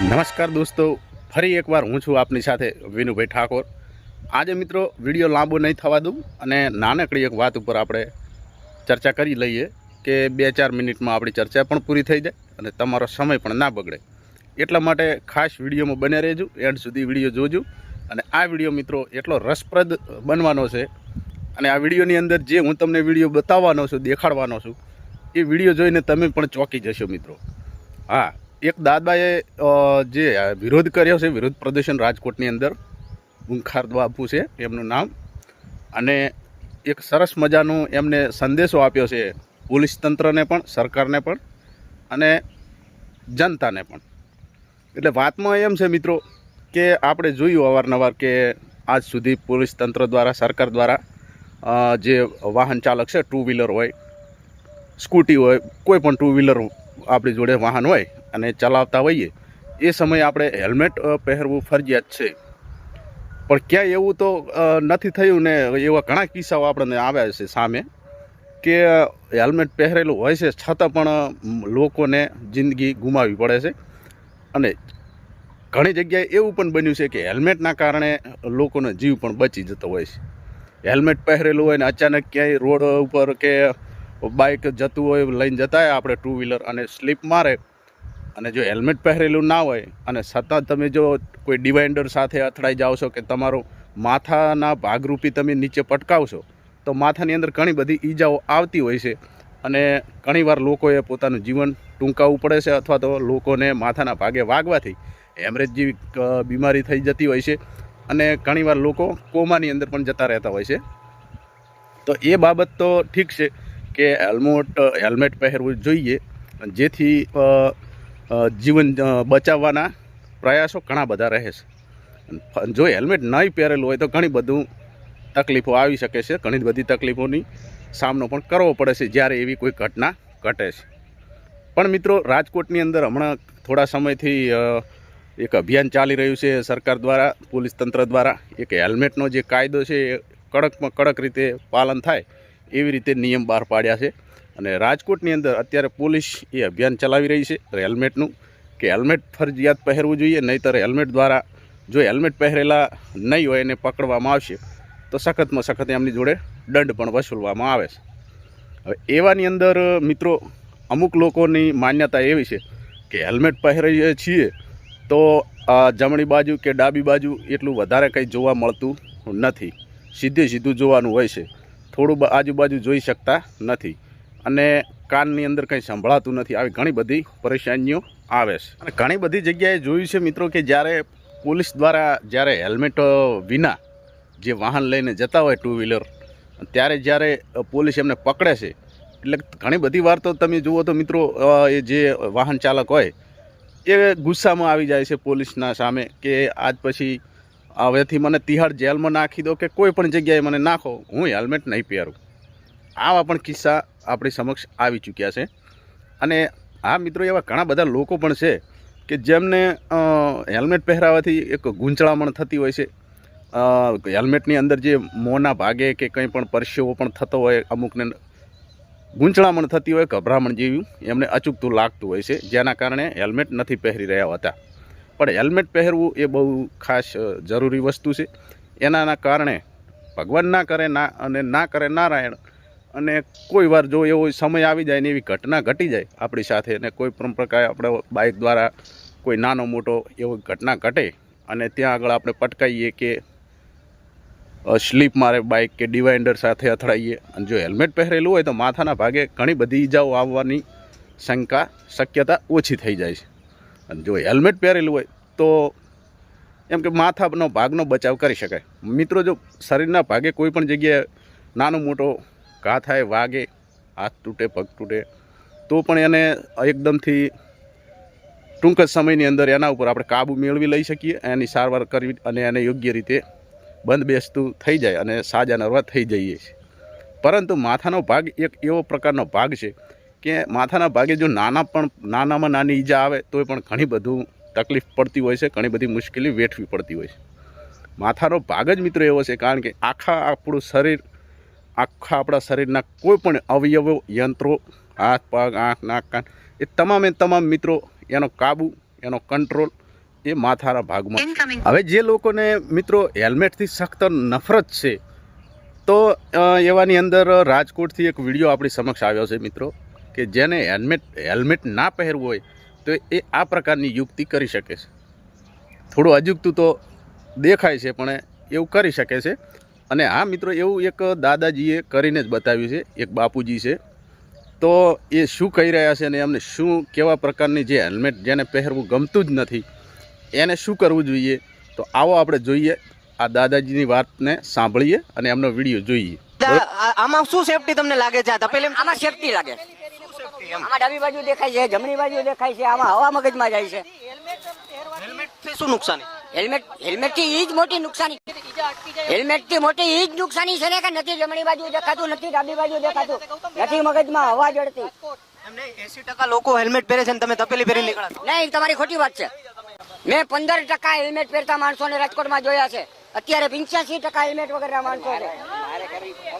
નમસ્કાર દોસ્તો, ફરી એકવાર હું છું આપની સાથે વિનુભાઈ ઠાકોર। આજે મિત્રો વિડીયો લાંબો નહીં થવા દઉં અને નાનકડી એક વાત ઉપર આપણે ચર્ચા કરી લઈએ કે 2-4 મિનિટમાં આપણી ચર્ચા પણ પૂરી થઈ જાય અને તમારો સમય પણ ના બગડે। એટલા માટે ખાસ વિડીયોમાં બને રહેજો, એન્ડ સુધી વિડીયો જોજો। અને આ વિડીયો મિત્રો એટલો રસપ્રદ બનવાનો છે અને આ વિડીયોની અંદર જે હું તમને વિડીયો બતાવવાનો છું, દેખાડવાનો છું, એ વિડીયો જોઈને તમે પણ ચોંકી જશો મિત્રો। હા, એક દાદાએ જે વિરોધ કર્યો છે, વિરોધ પ્રદર્શન રાજકોટની અંદર, ગુંખાર બાપુ છે એમનું નામ, અને એક સરસ મજાનો એમને સંદેશો આપ્યો છે પોલીસ તંત્રને પણ, સરકારને પણ અને જનતાને પણ। એટલે વાતમાં એમ છે મિત્રો કે આપણે જોયું અવારનવાર કે આજ સુધી પોલીસ તંત્ર દ્વારા, સરકાર દ્વારા જે વાહન ચાલક છે, ટુ વ્હીલર હોય, સ્કૂટી હોય, કોઈ પણ ટુ વ્હીલર આપણી જોડે વાહન હોય અને ચલાવતા હોઈએ એ સમયે આપણે હેલ્મેટ પહેરવું ફરજિયાત છે। પણ ક્યાંય એવું તો નથી થયું ને, એવા ઘણા કિસ્સાઓ આપણને આવ્યા છે સામે કે હેલ્મેટ પહેરેલું હોય છે છતાં પણ લોકોને જિંદગી ગુમાવવી પડે છે। અને ઘણી જગ્યાએ એવું પણ બન્યું છે કે હેલ્મેટના કારણે લોકોનો જીવ પણ બચી જતો હોય છે। હેલ્મેટ પહેરેલું હોય ને અચાનક ક્યાંય રોડ ઉપર કે બાઇક જતું હોય, લઈને જતા હોય આપણે ટુ વ્હીલર, અને સ્લીપ મારે, અને જો હેલ્મેટ પહેરેલું ના હોય અને સતત તમે જો કોઈ ડિવાઇડર સાથે અથડાઈ જાઓ છો કે તમારો માથાના ભાગરૂપી તમે નીચે પટકાવશો તો માથાની અંદર ઘણી બધી ઈજાઓ આવતી હોય છે અને ઘણીવાર લોકોએ પોતાનું જીવન ટૂંકાવવું પડે છે, અથવા તો લોકોને માથાના ભાગે વાગવાથી હેમરેજ જેવી બીમારી થઈ જતી હોય છે અને ઘણીવાર લોકો કોમાની અંદર પણ જતા રહેતા હોય છે। તો એ બાબત તો ઠીક છે કે હેલ્મેટ પહેરવું જોઈએ, જેથી જીવન બચાવવાના પ્રયાસો ઘણા બધા રહે છે। જો હેલ્મેટ નહીં પહેરેલું હોય તો ઘણી બધું તકલીફો આવી શકે છે, ઘણી બધી તકલીફોની સામનો પણ કરવો પડે છે જ્યારે એવી કોઈ ઘટના ઘટે છે। પણ મિત્રો, રાજકોટની અંદર હમણાં થોડા સમયથી એક અભિયાન ચાલી રહ્યું છે સરકાર દ્વારા, પોલીસ તંત્ર દ્વારા। એક હેલ્મેટનો જે કાયદો છે એ કડકમાં કડક રીતે પાલન થાય એવી રીતે નિયમ બહાર પાડ્યા છે। અને રાજકોટની અંદર અત્યારે પોલીસ એ અભિયાન ચલાવી રહી છે હેલ્મેટનું, કે હેલ્મેટ ફરજિયાત પહેરવું જોઈએ, નહીંતર હેલ્મેટ દ્વારા જો હેલ્મેટ પહેરેલા નહીં હોય એને પકડવામાં આવશે તો સખતમાં સખત એમની જોડે દંડ પણ વસૂલવામાં આવે છે। હવે એવાની અંદર મિત્રો અમુક લોકોની માન્યતા એવી છે કે હેલ્મેટ પહેરીએ છીએ તો જમણી બાજુ કે ડાબી બાજુ એટલું વધારે કંઈ જોવા મળતું નથી, સીધું જોવાનું હોય છે, થોડું આજુબાજુ જોઈ શકતા નથી અને કાનની અંદર કંઈ સંભળાતું નથી। આવી ઘણી બધી પરેશાનીઓ આવે છે અને ઘણી બધી જગ્યાએ જોયું છે મિત્રો કે જ્યારે પોલીસ દ્વારા જ્યારે હેલ્મેટ વિના જે વાહન લઈને જતા હોય ટુ વ્હીલર, ત્યારે જ્યારે પોલીસ એમને પકડે છે, એટલે ઘણી બધી વાર તો તમે જુઓ તો મિત્રો એ જે વાહન ચાલક હોય એ ગુસ્સામાં આવી જાય છે પોલીસના સામે કે આજ પછી હવેથી મને તિહાડ જેલમાં નાખી દો કે કોઈ પણ જગ્યાએ મને નાખો, હું હેલ્મેટ નહીં પહેરું। આવા પણ કિસ્સા આપણી સમક્ષ આવી ચૂક્યા છે। અને આ મિત્રો એવા ઘણા બધા લોકો પણ છે કે જેમને હેલ્મેટ પહેરાવાથી એક ગૂંચળામણ થતી હોય છે, હેલ્મેટની અંદર જે મોંના ભાગે કે કંઈ પણ પરસેવો પણ થતો હોય, અમુકને ગૂંચળામણ થતી હોય, ગભરામણ જેવી એમને અચૂકતું લાગતું હોય છે, જેના કારણે હેલ્મેટ નથી પહેરી રહ્યા હોતા। પણ હેલ્મેટ પહેરવું એ બહુ ખાસ જરૂરી વસ્તુ છે। એના કારણે ભગવાન ના કરે ના અને ના કરે નારાયણ, અને કોઈ વાર જો એવો સમય આવી જાય ને એવી ઘટના ઘટી જાય આપણી સાથે, અને કોઈ પણ પ્રકારે આપણે બાઇક દ્વારા કોઈ નાનો મોટો એવો ઘટના ઘટે અને ત્યાં આગળ આપણે પટકાઈએ કે સ્લીપ મારે બાઇક કે ડિવાઇડર સાથે અથડાઈએ, અને જો હેલ્મેટ પહેરેલું હોય તો માથાના ભાગે ઘણી બધી ઈજાઓ આવવાની શક્યતા ઓછી થઈ જાય છે। અને જો હેલ્મેટ પહેરેલું હોય તો એમ કે માથાનો ભાગનો બચાવ કરી શકાય। મિત્રો, જો શરીરના ભાગે કોઈ પણ જગ્યાએ નાનો મોટો ઘા થાય, વાગે, હાથ તૂટે, પગ તૂટે, તો પણ એને એકદમથી ટૂંક જ સમયની અંદર એના ઉપર આપણે કાબુ મેળવી લઈ શકીએ, એની સારવાર કરવી અને એને યોગ્ય રીતે બંધબેસતું થઈ જાય અને સાજા નરવા થઈ જઈએ છીએ। પરંતુ માથાનો ભાગ એક એવો પ્રકારનો ભાગ છે કે માથાના ભાગે જો નાનામાં નાની ઈજા આવે તોય પણ ઘણી બધું તકલીફ પડતી હોય છે, ઘણી બધી મુશ્કેલી વેઠવી પડતી હોય છે। માથાનો ભાગ જ મિત્રો એવો છે, કારણ કે આખા આપણા શરીરના કોઈ પણ અવયવો, યંત્રો, હાથ, પગ, આંખ, નાક, કાન, એ તમામે તમામ મિત્રો એનો કાબુ, એનો કંટ્રોલ એ માથાના ભાગમાં. હવે જે લોકોને મિત્રો હેલ્મેટથી સખ્ત નફરત છે, તો એવાની અંદર રાજકોટથી એક વિડીયો આપણી સમક્ષ આવ્યો છે મિત્રો, કે જેને હેલ્મેટ ના પહેરવું હોય તો એ આ પ્રકારની યુક્તિ કરી શકે છે. થોડું અજુગતું તો દેખાય છે, પણ એવું કરી શકે છે. અને હા મિત્રો, એવું એક દાદાજીએ કરીને જ બતાવ્યું છે, એક બાપુજી છે. તો એ શું કહી રહ્યા છે અને એમને શું કેવા પ્રકારની જે હેલ્મેટ જેને પહેરવું ગમતું જ નથી એને શું કરવું જોઈએ, તો આવો આપણે જોઈએ, આ દાદાજીની વાતને સાંભળીએ અને એમનો વિડીયો જોઈએ. આમાં શું સેફટી તમને લાગે છે? આમાં સેફટી લાગે. આમાં ડાબી બાજુ દેખાય છે, જમણી બાજુ દેખાય છે, આમાં હવા મગજમાં જાય છે. હેલ્મેટથી શું નુકસાની? હેલ્મેટ થી ઈ જ મોટી નુકસાની. હેલ્મેટ થી મોટી ઈ જ નુકસાની છે ને, કે નથી જમણી બાજુ દેખાતું, નથી ડાબી બાજુ દેખાતું, નથી મગજમાં હવા જડતી. 80% લોકો હેલ્મેટ પહેરે છે ને તમે તપેલી પહેરી નીકળ્યા. નહીં, તમારી ખોટી વાત છે. મેં 15% હેલ્મેટ પહેરતા માણસોને રાજકોટમાં જોયા છે. અત્યારે 85% હેલ્મેટ વગરના માણસો છે.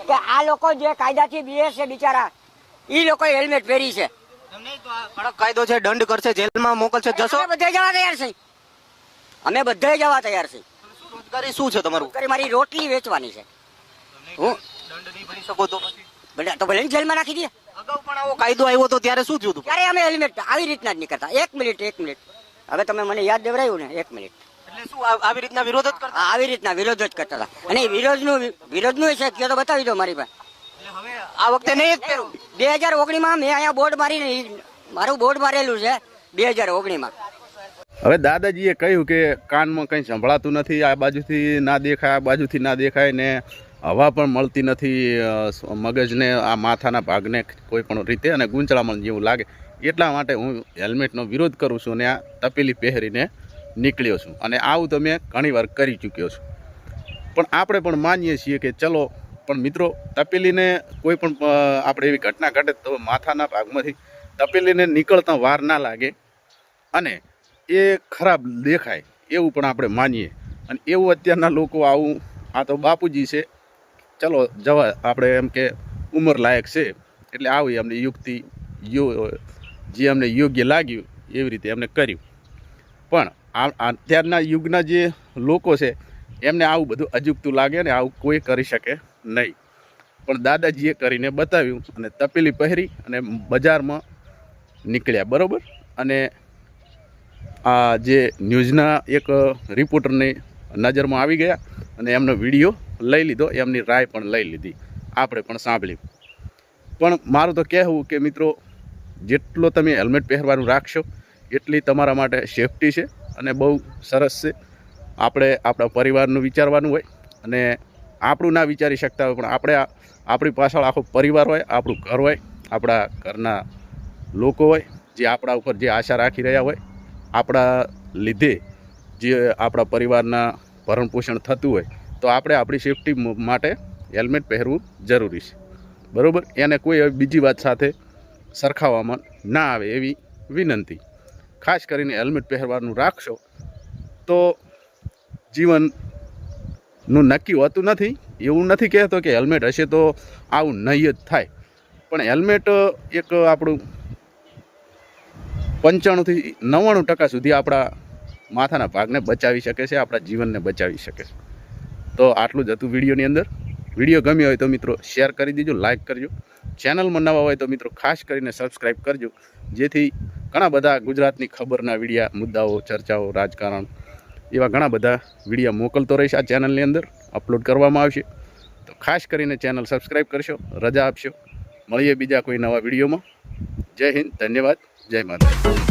કે આ લોકો જે કાયદાથી બીએ છે બિચારા, ઈ લોકો હેલ્મેટ પહેરી છે. કડક કાયદો છે, દંડ કરશે, જેલમાં મોકલશે, જશો? અમે બધે જવા તૈયાર છે. અમે બધે જવા તૈયાર છે. રોજગારી શું છે તમારું? મારી રોટલી વેચવાની છે. હું દંડ નહીં ભરી શકો તો તો ભલે જેલમાં નાખી દે. અગાઉ પણ આવો કાયદો આવ્યો તો ત્યારે શું થયું હતું? ત્યારે અમે હેલ્મેટ આવી રીતના જ નીકળતા. એક મિનિટ હવે તમે મને યાદ દેવરાયું ને, 1 મિનિટ. એટલે શું આવી રીતના વિરોધ જ કરતા? આવી રીતના વિરોધ જ કરતા હતા. અને વિરોધનું છે કે તો બતાવી દો મારી પાસે. હવે આ વખતે નહીં જ પહેરું. 2019 મેં અહીંયા બોર્ડ મારીને, મારું બોર્ડ મારેલું છે 2019. હવે દાદાજીએ કહ્યું કે કાનમાં કંઈ સંભળાતું નથી, આ બાજુથી ના દેખાય, આ બાજુથી ના દેખાય, ને હવા પણ મળતી નથી મગજને, આ માથાના ભાગને કોઈ પણ રીતે, અને ગૂંચળામણ જેવું લાગે. એટલા માટે હું હેલ્મેટનો વિરોધ કરું છું અને આ તપેલી પહેરીને નીકળ્યો છું. અને આવું તો મેં ઘણીવાર કરી ચૂક્યો છું. પણ આપણે પણ માનીએ છીએ કે ચલો, પણ મિત્રો તપેલીને કોઈ પણ આપણે એવી ઘટના ઘટે તો માથાના ભાગમાંથી તપેલીને નીકળતા વાર ના લાગે અને એ ખરાબ દેખાય, એવું પણ આપણે માનીએ. અને એવું અત્યારના લોકો આવું, આ તો બાપુજી છે, ચલો જવા, આપણે એમ કે ઉંમર લાયક છે એટલે આવી એમને યુક્તિ જે અમને યોગ્ય લાગ્યું એવી રીતે એમને કર્યું. પણ અત્યારના યુગના જે લોકો છે એમને આવું બધું અજુગતું લાગે ને આવું કોઈ કરી શકે નહીં. પણ દાદાજીએ કરીને બતાવ્યું અને તપેલી પહેરી અને બજારમાં નીકળ્યા, બરાબર. અને આ જે ન્યૂઝના એક રિપોર્ટરની નજરમાં આવી ગયા અને એમનો વિડીયો લઈ લીધો, એમની રાય પણ લઈ લીધી, આપણે પણ સાંભળ્યું. પણ મારું તો કહેવું કે મિત્રો, જેટલો તમે હેલ્મેટ પહેરવાનું રાખશો એટલી તમારા માટે સેફટી છે અને બહુ સરસ છે. આપણે આપણા પરિવારનું વિચારવાનું હોય અને આપણું ના વિચારી શકતા હોય, પણ આપણી પાછળ આખો પરિવાર હોય, આપણું ઘર હોય, આપણા ઘરના લોકો હોય જે આપણા ઉપર જે આશા રાખી રહ્યા હોય, આપણા લીધે જે આપણા પરિવારના ભરણ પોષણ થતું હોય, તો આપણે આપણી સેફટી માટે હેલ્મેટ પહેરવું જરૂરી છે, બરાબર. એને કોઈ બીજી વાત સાથે સરખાવવામાં ના આવે એવી વિનંતી. ખાસ કરીને હેલ્મેટ પહેરવાનું રાખશો તો જીવનનું નક્કી હોતું નથી. એવું નથી કહેતો કે હેલ્મેટ હશે તો આવું નહીં જ થાય, પણ હેલ્મેટ એક આપણું 95થી 99% સુધી આપણા માથાના ભાગને બચાવી શકે છે, આપણા જીવનને બચાવી શકે છે. તો આટલું જ હતું વિડીયોની અંદર. વિડીયો ગમ્યો હોય તો મિત્રો શેર કરી દીજો, લાઇક કરજો. ચેનલમાં નવા હોય તો મિત્રો ખાસ કરીને સબસ્ક્રાઈબ કરજો, જેથી ઘણા બધા ગુજરાતની ખબરના વિડીયા, મુદ્દાઓ, ચર્ચાઓ, રાજકારણ એવા ઘણા બધા વિડીયા મોકલતો રહીશ. આ ચેનલની અંદર અપલોડ કરવામાં આવશે, તો ખાસ કરીને ચેનલ સબસ્ક્રાઈબ કરશો, રજા આપશો. મળીએ બીજા કોઈ નવા વિડીયોમાં. જય હિન્દ, ધન્યવાદ, જય માતા.